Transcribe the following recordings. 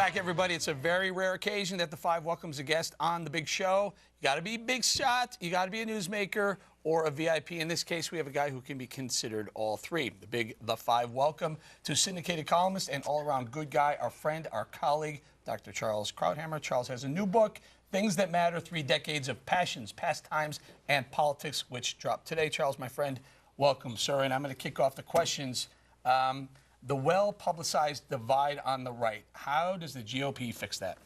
back, everybody. It's a very rare occasion that the Five welcomes a guest on the big show. You got to be a big shot, you got to be a newsmaker, or a VIP. In this case, we have a guy who can be considered all three. The Five welcome to syndicated columnist and all-around good guy, our friend, our colleague, Dr. Charles Krauthammer. Charles has a new book, Things That Matter, 3 Decades of Passions, Pastimes, and Politics, which dropped today. Charles, my friend, welcome, sir. And I'm going to kick off the questions. The well-publicized divide on the right. How does the GOP fix that?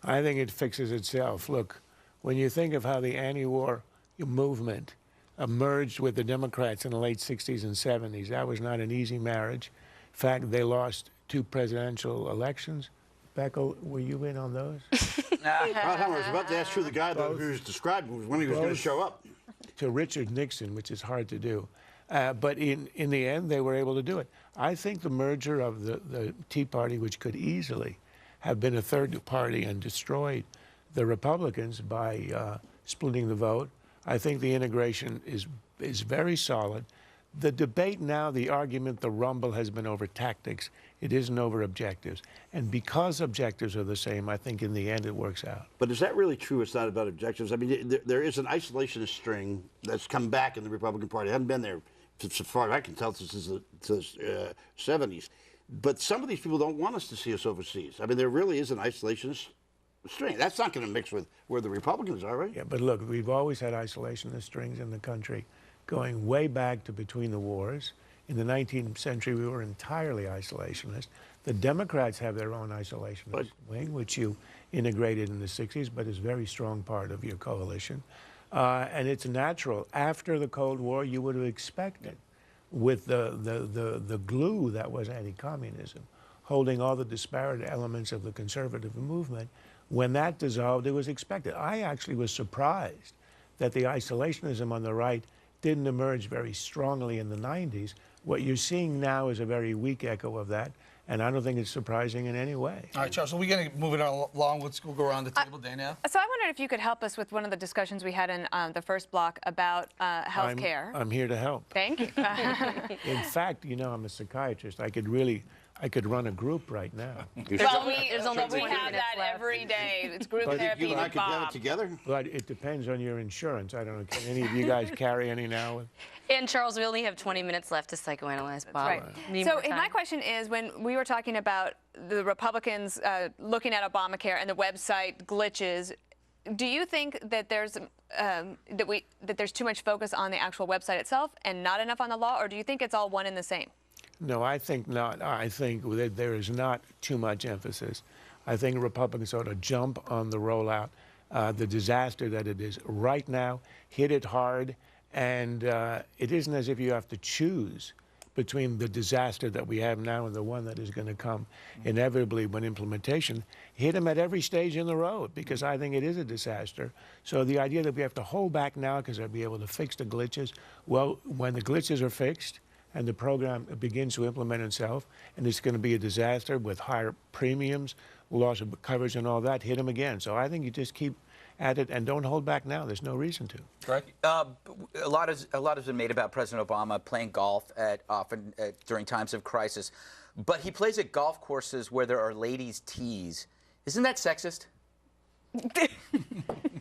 I think it fixes itself. Look, when you think of how the anti-war movement emerged with the Democrats in the late 60s and 70s, that was not an easy marriage. In fact, they lost 2 presidential elections. Beckel, were you in on those? I was about to ask you the guy who was describing when he was going to show up. To Richard Nixon, which is hard to do. But in the end, they were able to do it. I think the merger of the Tea Party, which could easily have been a third party and destroyed the Republicans by splitting the vote, I think the integration is very solid. The debate now, the argument, the rumble has been over tactics. It isn't over objectives. And because objectives are the same, I think in the end it works out. But is that really true? It's not about objectives. I mean, there is an isolationist string that's come back in the Republican Party. It hasn't been there, so far as I can tell, since the 70s. But some of these people don't want us to see us overseas. I mean, there really is an isolationist string. That's not going to mix with where the Republicans are, right? Yeah, but look, we've always had isolationist strings in the country, going way back to between the wars. In the 19th century, we were entirely isolationist. The Democrats have their own isolationist wing, which you integrated in the 60s, but is a very strong part of your coalition. And it's natural. After the Cold War, you would have expected, with the glue that was anti-communism, holding all the disparate elements of the conservative movement, when that dissolved, it was expected. I actually was surprised that the isolationism on the right didn't emerge very strongly in the 90s. What you're seeing now is a very weak echo of that, and I don't think it's surprising in any way. All right, Charles, so we're going to move it along. Let's go around the table, Dana. So I wondered if you could help us with one of the discussions we had in the first block about health care. I'm here to help. Thank you. In fact, you know, I'm a psychiatrist. I could run a group right now. Well, we have that every day. It's group therapy You and I with could get Bob. it together? But it depends on your insurance. I don't know. Can any of you guys carry any now? And Charles, we only have 20 minutes left to psychoanalyze Bob. Right. So my question is, when we were talking about the Republicans looking at Obamacare and the website glitches, do you think that there's there's too much focus on the actual website itself and not enough on the law, or do you think it's all one and the same? No, I think not. I think that there is not too much emphasis. I think Republicans ought to jump on the rollout, the disaster that it is right now, hit it hard, and it isn't as if you have to choose between the disaster that we have now and the one that is going to come inevitably when implementation. Hit them at every stage in the road, because I think it is a disaster. So the idea that we have to hold back now because they'll be able to fix the glitches, well, when the glitches are fixed, and the program begins to implement itself, and it's going to be a disaster with higher premiums, loss of coverage and all that, hit them again. So I think you just keep at it and don't hold back now. There's no reason to. Correct. A lot has been made about President Obama playing golf often during times of crisis, but he plays at golf courses where there are ladies' tees. Isn't that sexist?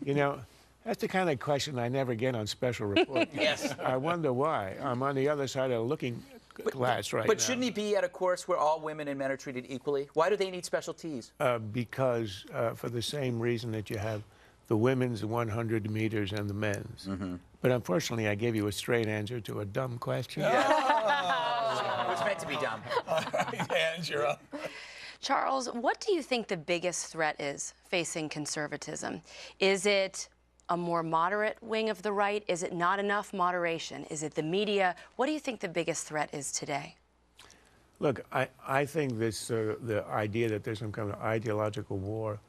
You know, that's the kind of question I never get on special reports. Yes. I wonder why. I'm on the other side of the looking glass right now. But shouldn't he be at a course where all women and men are treated equally? Why do they need special tees? Because for the same reason that you have the women's 100 meters and the men's. But unfortunately, I gave you a straight answer to a dumb question. It was meant to be dumb. All right, Ange, you're up. Charles, what do you think the biggest threat is facing conservatism? Is it a more moderate wing of the right? Is it not enough moderation? Is it the media? What do you think the biggest threat is today? Look, I think this the idea that there's some kind of ideological war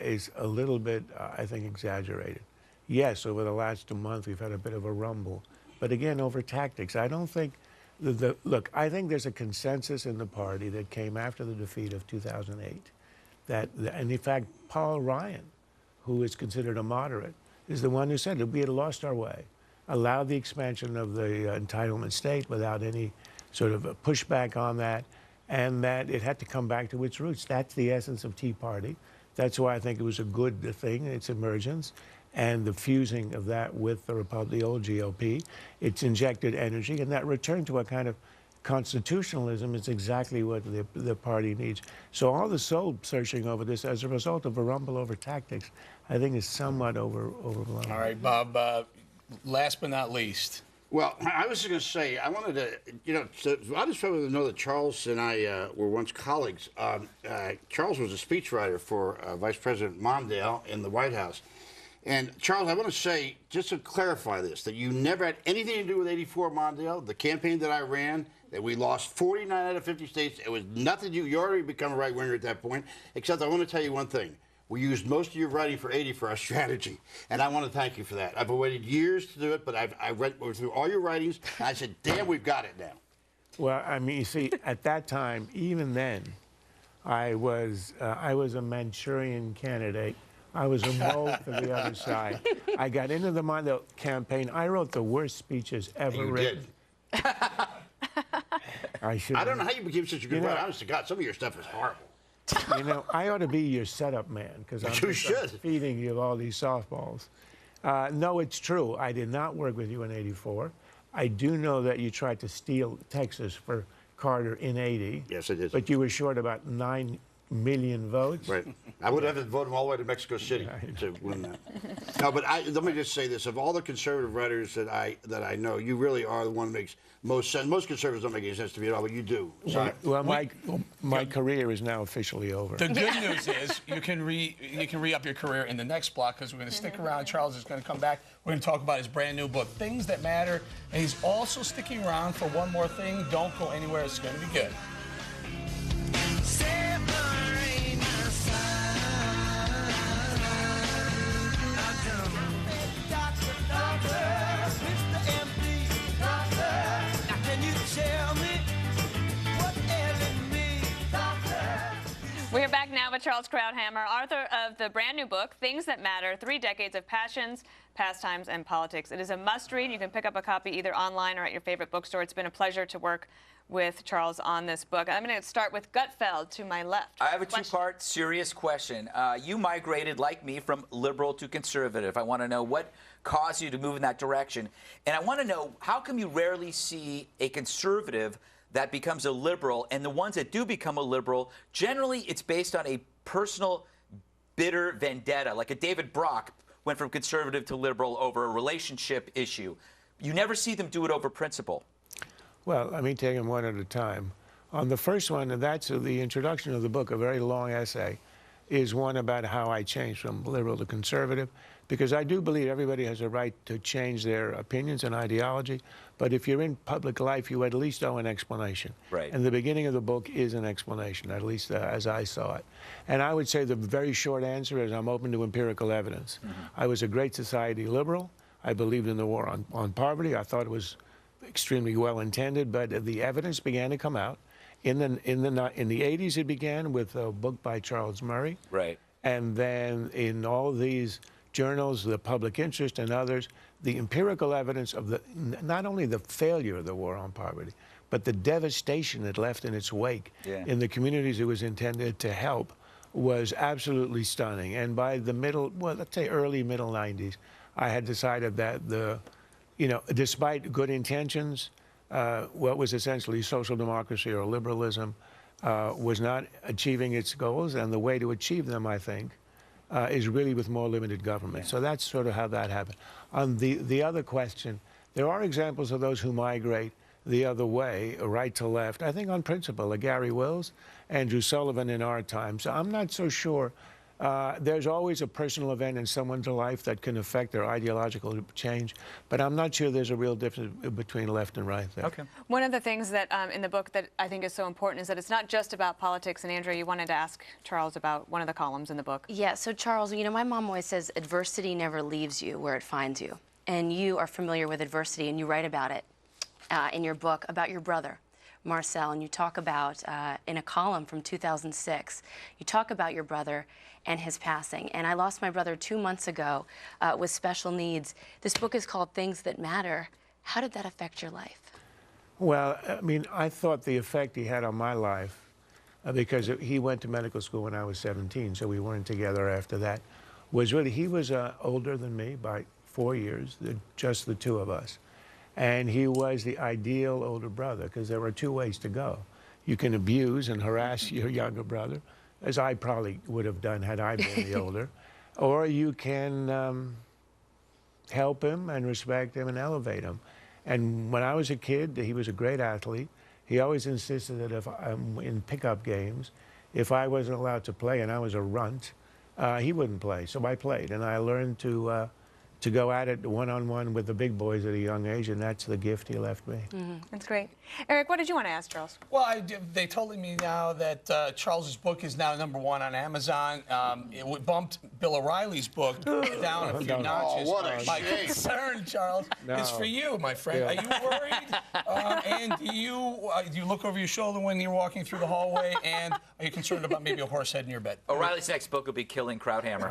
is a little bit, I think, exaggerated. Yes, over the last month, we've had a bit of a rumble. But again, over tactics. I don't think, look, I think there's a consensus in the party that came after the defeat of 2008. And in fact, Paul Ryan, who is considered a moderate, is the one who said that we had lost our way, allowed the expansion of the entitlement state without any sort of a pushback on that, and that it had to come back to its roots. That's the essence of Tea Party. That's why I think it was a good thing, its emergence, and the fusing of that with the old GOP. It's injected energy, and that return to a kind of constitutionalism is exactly what the party needs. So all the soul searching over this as a result of a rumble over tactics, I think is somewhat overblown. All right, Bob, last but not least. Well, I was just going to say, I wanted to, so I just wanted to know that Charles and I were once colleagues. Charles was a speechwriter for Vice President Mondale in the White House. And Charles, I want to say, just to clarify this, that you never had anything to do with 84 Mondale, the campaign that I ran, that we lost 49 out of 50 states. It was nothing. You already become a right winger at that point. Except I want to tell you one thing. We used most of your writing for 80 for our strategy, and I want to thank you for that. I've waited years to do it, but I went through all your writings, and I said, damn, we've got it now. Well, I mean, you see, at that time, even then, I was a Manchurian candidate. I was a mole for the other side. I got into the Mondale campaign. I wrote the worst speeches ever written. Did. I don't know how you became such a good writer. Honest to God, some of your stuff is horrible. You know, I ought to be your setup man because I'm feeding you all these softballs. No, it's true. I did not work with you in '84. I do know that you tried to steal Texas for Carter in '80. Yes, I did. But you were short about 9 million votes. Right. I would have to vote him all the way to Mexico City to win that. No, but let me just say this: of all the conservative writers that I know, you really are the one that makes most sense. Most conservatives don't make any sense to me at all, but you do. So Well, my career is now officially over. The good news is you can re-up your career in the next block because we're going to stick around. Charles is going to come back. We're going to talk about his brand new book, Things That Matter. And he's also sticking around for one more thing. Don't go anywhere. It's going to be good. We're back now with Charles Krauthammer, author of the brand new book, Things That Matter, 3 Decades of Passions, Pastimes, and Politics. It is a must-read. You can pick up a copy either online or at your favorite bookstore. It's been a pleasure to work with Charles on this book. I'm going to start with Gutfeld to my left. I have a two-part serious question. You migrated, like me, from liberal to conservative. I want to know what caused you to move in that direction. And I want to know, how come you rarely see a conservative that becomes a liberal, and the ones that do become a liberal, generally it's based on a personal, bitter vendetta, like a David Brock went from conservative to liberal over a relationship issue. You never see them do it over principle. Well, let me take them one at a time. On the first one, and that's the introduction of the book, a very long essay, is one about how I changed from liberal to conservative, because I do believe everybody has a right to change their opinions and ideology, but if you're in public life, you at least owe an explanation. Right. And the beginning of the book is an explanation, at least as I saw it. And I would say the very short answer is I'm open to empirical evidence. I was a Great Society liberal. I believed in the war on poverty. I thought it was extremely well intended, but the evidence began to come out. In the 80s, it began with a book by Charles Murray. Right. And then in all of these journals, the public interest and others, the empirical evidence of not only the failure of the war on poverty, but the devastation it left in its wake in the communities it was intended to help was absolutely stunning. And by the let's say early middle 90s, I had decided that despite good intentions, what was essentially social democracy or liberalism was not achieving its goals, and the way to achieve them, I think, is really with more limited government. So that's sort of how that happened. On the other question, there are examples of those who migrate the other way, right to left, I think on principle, Gary Wills, Andrew Sullivan in our time. So I'm not so sure. There's always a personal event in someone's life that can affect their ideological change, but I'm not sure there's a real difference between left and right there. Okay. One of the things that in the book that I think is so important is that it's not just about politics. And Andrea, you wanted to ask Charles about one of the columns in the book. Yeah, so Charles, my mom always says adversity never leaves you where it finds you. And you are familiar with adversity, and you write about it in your book about your brother, Marcel, and you talk about, in a column from 2006, you talk about your brother and his passing. And I lost my brother 2 months ago with special needs. This book is called Things That Matter. How did that affect your life? Well, I mean, I thought the effect he had on my life, because he went to medical school when I was 17, so we weren't together after that, was really, he was older than me by 4 years, just the two of us. And he was the ideal older brother, because there were two ways to go. You can abuse and harass your younger brother, as I probably would have done had I been the older, or you can help him and respect him and elevate him. And when I was a kid, he was a great athlete. He always insisted that if I'm in pickup games, if I wasn't allowed to play and I was a runt, he wouldn't play. So I played, and I learned to go at it one-on-one with the big boys at a young age, and that's the gift he left me. That's great. Eric, what did you want to ask Charles? Well, they told me now that Charles's book is now #1 on Amazon. It bumped Bill O'Reilly's book down a few notches. Oh, what a My shame. concern, Charles, is for you, my friend. Yeah. Are you worried? And do you look over your shoulder when you're walking through the hallway? And are you concerned about maybe a horse head in your bed? O'Reilly's next book will be Killing Krauthammer.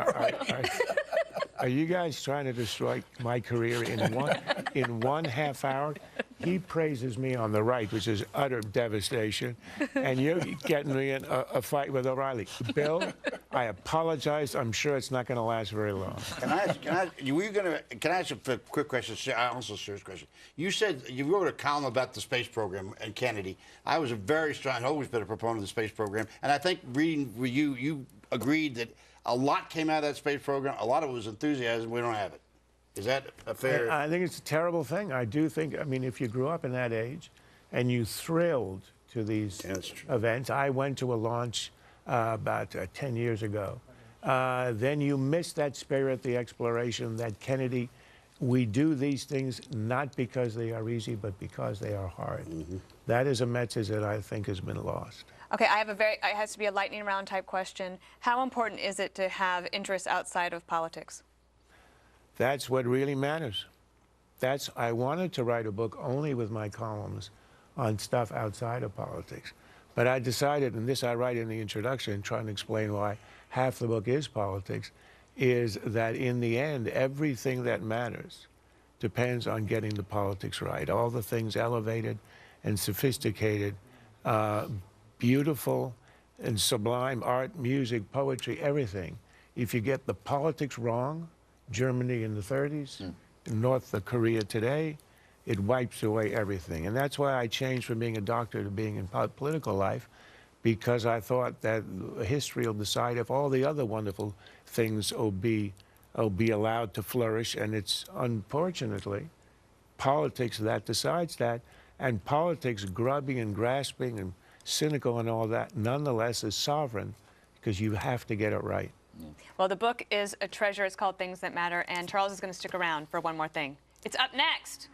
Are you guys trying to destroy my career in one half hour? He praises me on the right, which is utter devastation, and you're getting me in a fight with O'Reilly. Bill, I apologize. I'm sure it's not going to last very long. Can I ask a quick question? Also a serious question. You said you wrote a column about the space program and Kennedy. I was a very strong, always been a proponent of the space program, and I think reading with you agreed that a lot came out of that space program. A lot of it was enthusiasm. We don't have it. Is that a fair? I think it's a terrible thing. I do think, I mean, if you grew up in that age and you thrilled to these events, I went to a launch about 10 years ago. Then you miss that spirit, the exploration, that Kennedy, we do these things not because they are easy, but because they are hard. That is a message that I think has been lost. Okay, I have it has to be a lightning round type question. How important is it to have interests outside of politics? That's what really matters. I wanted to write a book only with my columns on stuff outside of politics. But I decided, and this I write in the introduction, trying to explain why half the book is politics, is that in the end, everything that matters depends on getting the politics right. All the things elevated and sophisticated, beautiful and sublime art, music, poetry, everything. If you get the politics wrong, Germany in the 30s, North Korea today, it wipes away everything. And that's why I changed from being a doctor to being in political life, because I thought that history will decide if all the other wonderful things will be allowed to flourish. And it's unfortunately politics that decides that. And politics, grubbing and grasping and cynical and all that, nonetheless is sovereign, because you have to get it right. Well, the book is a treasure. It's called Things That Matter, and Charles is going to stick around for one more thing. It's up next.